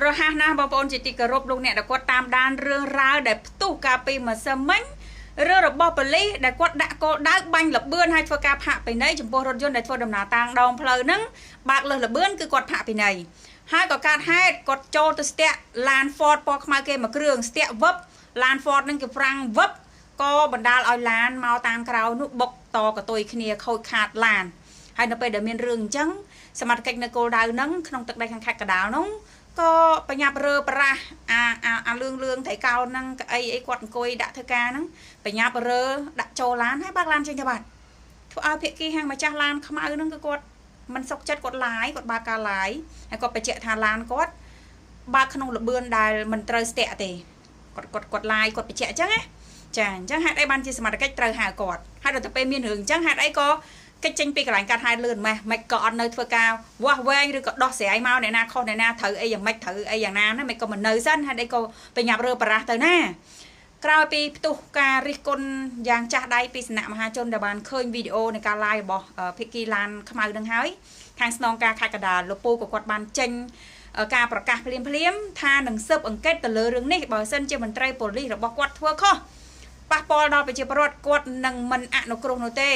រហ័សណាស់បងប្អូនជាទីគោរពលោកអ្នកដែលគាត់តាមដានរឿងរ៉ាវដែលផ្ទុះកាលពីម្សិលមិញរឿងរបស់ប៉ូលីសដែលគាត់ដាក់គោលដៅបាញ់លបឿនឲ្យធ្វើការផាកពិន័យចំពោះរថយន្តដែលធ្វើដំណើរតាមដងផ្លូវហ្នឹងបើកលើសលបឿនគឺគាត់ផាកពិន័យហើយក៏កើតហេតុគាត់ចូលទៅស្ទាក់ឡាន Ford ពណ៌ខ្មៅគេមួយគ្រឿងស្ទាក់វឹបឡាន Ford ហ្នឹងគេប្រាំងវឹបក៏បណ្ដាលឲ្យឡានមកតាមក្រោយនោះបុកតកតុយគ្នាខូចខាតឡានហើយនៅពេលដែលមានរឿងអញ្ចឹងសមត្ថកិច្ចនៅគោលដៅហ្នឹងក្នុងទឹកដីខាងខេត្តកណ្ដាលនោះក៏បញ្ញាប់រើប្រាស់អាលឿងត្រីកោណហ្នឹងអីគាត់អង្គុយដាក់ធ្វើការហ្នឹងបញ្ញាប់រើដាក់ចូលឡានហើយបើកឡានចេញទៅបាត់ធ្វើឲ្យភាគីហាងម្ចាស់ឡានខ្មៅហ្នឹងគឺគាត់មិនសុខចិត្តគាត់ឡាយគាត់បើកការឡាយហើយគាត់បញ្ជាក់ថាឡានគាត់បើកក្នុងលបឿនដែលមិនត្រូវស្ទាក់ទេគាត់ឡាយគាត់បញ្ជាក់អញ្ចឹងណាចាអញ្ចឹងហេតុអីបានជាសមត្ថកិច្ចត្រូវហៅគាត់ហើយដល់ទៅពេលមានរឿងអញ្ចឹងហេតុអីក៏កិច្ចចេញពីកន្លែងកាត់ហេតុលឿនម៉េះមិនក៏អត់នៅធ្វើការវាស់វែងឬក៏ដោះស្រាយមកអ្នកណាខុសអ្នកណាត្រូវអីយ៉ាងម៉េចត្រូវអីយ៉ាងណាណាមិនក៏មិននៅសិនហេតុអីក៏បញ្ញាប់រើបារះទៅណាក្រោយពីផ្ទុះការរិះគន់យ៉ាងចាស់ដៃពីសំណាក់មហាជនដែលបានឃើញវីដេអូនៃការ live របស់ភិក្ខីឡានខ្មៅនឹងហើយខាងស្នងការខេត្តកណ្ដាលលោកពូក៏គាត់បានចេញការប្រកាសភ្លាមថានឹងស៊ើបអង្កេតទៅលើរឿងនេះបើសិនជាមន្ត្រីប៉ូលីសរបស់គាត់ធ្វើខុសប៉ះពាល់ដល់ប្រជាពលរដ្ឋគាត់នឹងមិនអនុគ្រោះនោះទេ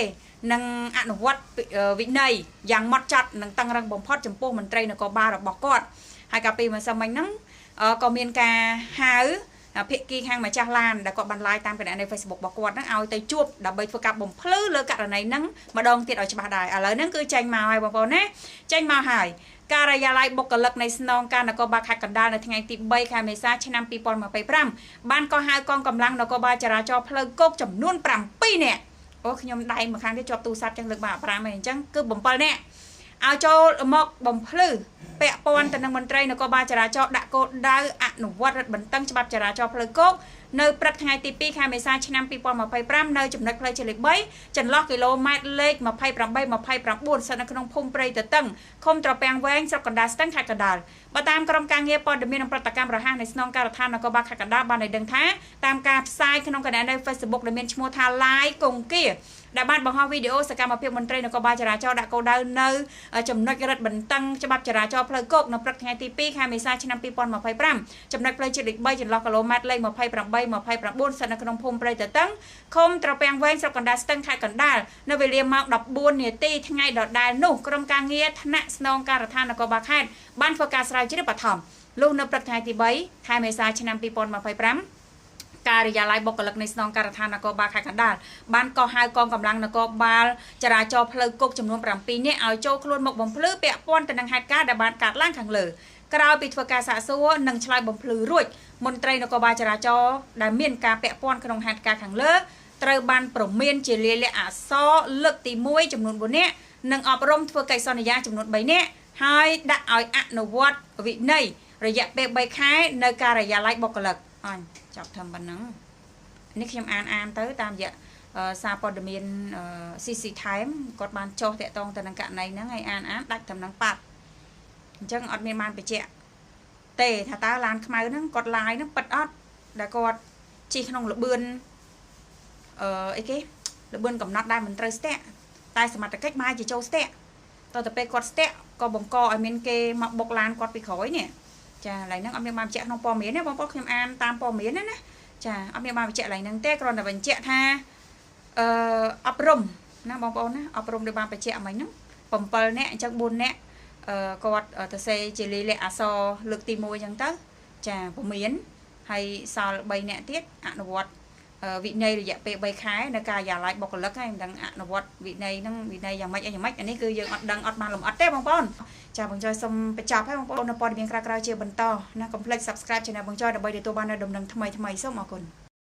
នឹងអនុវត្តវិន័យយ៉ាងម៉ត់ចត់និងតឹងរឹងបំផុតចំពោះមន្ត្រីនគរបាលរបស់គាត់ហើយកាលពីម្សិលមិញហ្នឹងក៏មានការហៅភាគីខាងម្ចាស់ឡានដែលគាត់បាន live តាមបណ្ដាញ Facebook របស់គាត់ហ្នឹងឲ្យទៅជួបដើម្បីធ្វើការបំភ្លឺលើករណីហ្នឹងម្ដងទៀតឲ្យច្បាស់ដែរឥឡូវហ្នឹងគឺចេញមកហើយបងប្អូនណាចេញមកហើយការិយាល័យបុគ្គលិកនៃស្នងការនគរបាលខេត្តកណ្ដាលនៅថ្ងៃទី3ខែមេសាឆ្នាំ2025បានក៏ហៅកងកម្លាំងនគរបាលចរាចរណ៍ផ្លូវគោកចំនួន7នាក់អូខ្ញុំដៃមួយខាងទៀតជាប់ទូរស័ព្ទចឹងលើកបាក់5ហើយអញ្ចឹងគឺ7នាក់ឲ្យចូលមកបំភ្លឺពាក់ព័ន្ធទៅនឹងមន្ត្រីនគរបាលចរាចរណ៍ដាក់គោលដៅអនុវត្តរដ្ឋបន្ទឹងច្បាប់ចរាចរណ៍ផ្លូវគោកនៅព្រឹកថ្ងៃទី2ខែមេសាឆ្នាំ2025នៅចំណុចផ្លូវជាតិលេខ3ចន្លោះគីឡូម៉ែត្រលេខ28-29ស្ថិតនៅក្នុងភូមិព្រៃទទឹងឃុំត្រពាំងវែងស្រុកកណ្ដាលស្ទឹងខេត្តកណ្ដាលបើតាមក្រុមការងារព័ត៌មាននិងប្រតិកម្មរហ័សនៃស្នងការដ្ឋាននគរបាលខេត្តកណ្ដាលបានឲ្យដឹងថាតាមការផ្សាយក្នុងគណនី Facebook ដែលមានឈ្មោះថា Live កុងគាដែលបានបង្ហោះវីដេអូសកម្មភាពមន្ត្រីនគរបាលចរាចរណ៍ដាក់គោលដៅនៅចំណុចរថបន្ទឹងច្បាប់ចរាចរណ៍ផ្លូវគោកនៅព្រឹកថ្ងៃទី2ខែមេសាឆ្នាំ2025ចំណុចផ្លូវជាតិលេខ3ចន្លោះគីឡូម៉ែត្រលេខ28-29ស្ថិតនៅក្នុងភូមិព្រៃទទឹងឃុំត្រពាំងវែងស្រុកកណ្ដាលស្ទឹងខេត្តកណ្ដាលនៅវេលាម៉ោង14នាទីថ្ងៃដដែលនោះក្រុមការងារថ្នាក់ស្នងការដ្ឋាននគរបាលខេត្តបានធ្វើការស្រាវជ្រាវបឋមលុះនៅព្រឹកថ្ងៃទី3ខែមេសាឆ្នាំ2025ការិយាល័យបុគ្គលិកនៃស្នងការដ្ឋាននគរបាលខេត្តកណ្ដាលបានកោះហៅកងកម្លាំងនគរបាលចរាចរណ៍ផ្លូវគោកចំនួន7នាក់ឲ្យចូលខ្លួនមកបំភ្លឺពាក់ព័ន្ធទៅនឹងហេតុការណ៍ដែលបានកើតឡើងខាងលើក្រោយពីធ្វើការសាកសួរនិងឆ្លើយបំភ្លឺរួចមន្ត្រីនគរបាលចរាចរណ៍ដែលមានការពាក់ព័ន្ធក្នុងហេតុការណ៍ខាងលើត្រូវបានប្រមានជាលាយលក្ខណ៍អក្សរលើកទី1ចំនួន4នាក់និងអប់រំធ្វើកិច្ចសន្យាចំនួន3នាក់ហើយដាក់ឲ្យអនុវត្តវិន័យរយៈពេល3ខែនៅការិយាល័យបុគ្គលិកអញចាប់ធ្វើប៉ុណ្ណឹងនេះខ្ញុំអានទៅតាមរយៈសារព័ត៌មាន CC Time គាត់បានចុះតាក់ទងទៅនឹងករណីហ្នឹងហើយអានដាច់តំណឹងប៉ាត់អញ្ចឹងអត់មានបានបញ្ជាក់ទេថាតើឡានខ្មៅហ្នឹងគាត់ឡាយហ្នឹងប៉ិតអត់ដែលគាត់ជិះក្នុងលបឿនអីគេលបឿនកំណត់ដែលមិនត្រូវស្ទាក់តែសមត្ថកិច្ចមកជាចូលស្ទាក់តទៅពេលគាត់ស្ទាក់ក៏បង្កឲ្យមានគេមកបុកឡានគាត់ពីក្រោយនេះចាឥឡូវហ្នឹងអត់មានបានបញ្ជាក់ក្នុងព័ត៌មានទេបងប្អូនខ្ញុំអានតាមព័ត៌មានណាចាអត់មានបានបញ្ជាក់ឡើយហ្នឹងទេគ្រាន់តែបញ្ជាក់ថាអប់រំណាបងប្អូនណាអប់រំដោយបានបញ្ជាក់មិញហ្នឹង7នាក់អញ្ចឹង4នាក់គាត់ទៅសេជាលិលាអសរលើកទី1អញ្ចឹងទៅចាពមៀនហើយសល់3នាក់ទៀតអនុវត្តវិន័យរយៈពេល3ខែនៅការិយាល័យបុគ្គលិកហើយមិនដឹងអនុវត្តវិន័យហ្នឹងវិន័យយ៉ាងម៉េចអីយ៉ាងម៉េចអានេះគឺយើងអត់ដឹងអត់បានលម្អិតទេបងប្អូនចាបងចอยសូមបញ្ចប់ហើយបងប្អូននៅព័ត៌មានក្រោយៗជាបន្តណាកុំភ្លេច Subscribe Channel បងចอยដើម្បីទទួលបាននូវដំណឹងថ្មីៗសូមអរគុណ